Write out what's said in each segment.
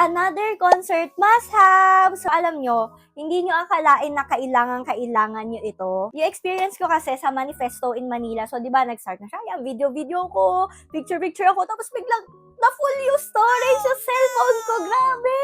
Another concert must have! So, alam nyo, hindi nyo akalain na kailangan nyo ito. Yung experience ko kasi sa Manifesto in Manila, so, di ba, nag-start na siya, yan, video ko, picture ako, tapos biglang, na-full yung storage yung cellphone ko, grabe!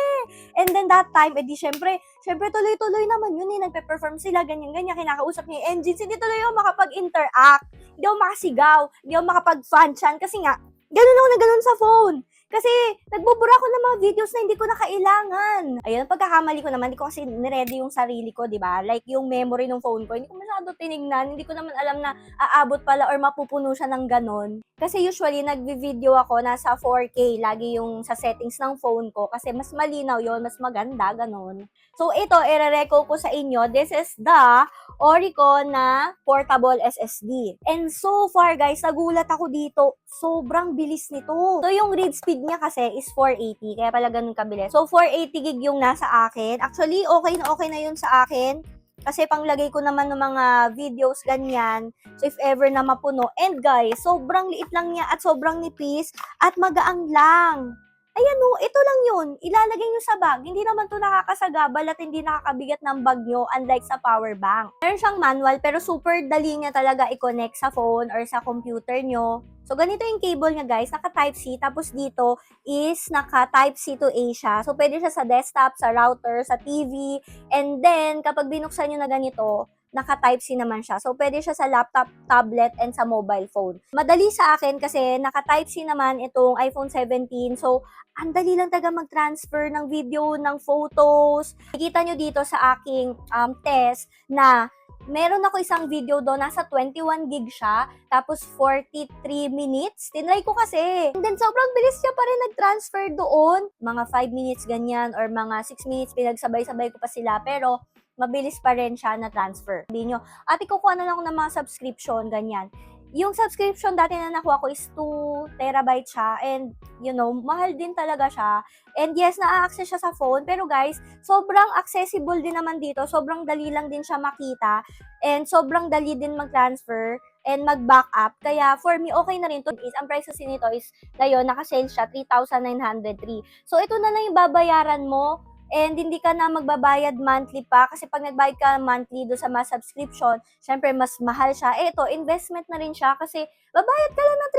And then that time, edi syempre tuloy-tuloy naman yun nagpe-perform sila, ganyan-ganyan, kinakausap niya yung engines, hindi tuloy ako makapag-interact, hindi ako makasigaw, hindi ako makapag-fan chant, kasi nga, ganun ako na ganun sa phone. Kasi, nagbubura ako ng mga videos na hindi ko na kailangan. Ayun, pagkakamali ko naman, hindi ko kasi niready yung sarili ko, di ba? Like, yung memory ng phone ko, hindi ko masyado tinignan, hindi ko naman alam na aabot pala or mapupuno siya ng ganon. Kasi usually, nagvi-video ako, nasa 4K, lagi yung sa settings ng phone ko, kasi mas malinaw yon, mas maganda, ganon. So, ito, ire-reco ko sa inyo, this is the Oricon na portable SSD. And so far, guys, nagulat ako dito, sobrang bilis nito. So, yung read speed niya kasi is 480, kaya pala ganun kabilis. So, 480 gig yung nasa akin. Actually, okay na yun sa akin. Kasi panglagay ko naman ng mga videos ganyan. So, if ever na mapuno. And guys, sobrang liit lang niya at sobrang nipis at magaang lang. Ayan o, ito lang yun. Ilalagay nyo sa bag. Hindi naman to nakakasagabal at hindi nakakabigat ng bag nyo unlike sa power bank. Meron siyang manual pero super dali niya talaga i-connect sa phone or sa computer nyo. So, ganito yung cable niya guys. Naka Type-C. Tapos dito is naka Type-C to A siya. So, pwede siya sa desktop, sa router, sa TV. And then, kapag binuksan nyo na ganito, naka Type-C naman siya. So, pwede siya sa laptop, tablet, and sa mobile phone. Madali sa akin kasi naka Type-C naman itong iPhone 17. So, ang dali lang talaga mag-transfer ng video, ng photos. Nakikita nyo dito sa aking test na meron ako isang video doon, nasa 21 gig siya, tapos 43 minutes. Tinry ko kasi. And then, sobrang bilis niya pa rin nag-transfer doon. Mga 5 minutes ganyan, or mga 6 minutes, pinagsabay-sabay ko pa sila. Pero, mabilis pa rin siya na transfer. Sabi nyo, ate, kukuha na lang ako ng mga subscription, ganyan. Yung subscription dati na nakuha ko is 2 terabyte siya, and you know, mahal din talaga siya. And yes, na-access siya sa phone, pero guys, sobrang accessible din naman dito, sobrang dali lang din siya makita, and sobrang dali din mag-transfer and mag-backup. Kaya for me, okay na rin to. Ang price kasi nito is, ngayon, naka-sale siya, 3,903. So, ito na lang yung babayaran mo. And hindi ka na magbabayad monthly pa kasi pag nagbayad ka monthly do sa mga subscription, syempre mas mahal siya. Ito, investment na rin siya kasi babayad ka lang ng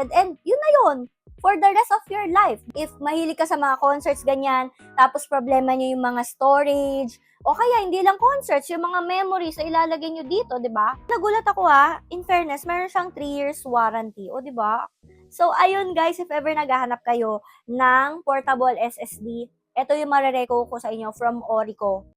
3,900 and yun na yun for the rest of your life. If mahilig ka sa mga concerts ganyan, tapos problema nyo yung mga storage, o kaya hindi lang concerts, yung mga memories na ilalagay nyo dito, di ba? Nagulat ako in fairness, meron siyang 3 years warranty, o di ba? So, ayun guys, if ever naghahanap kayo ng portable SSD, ito yung marereko ko sa inyo from Orico.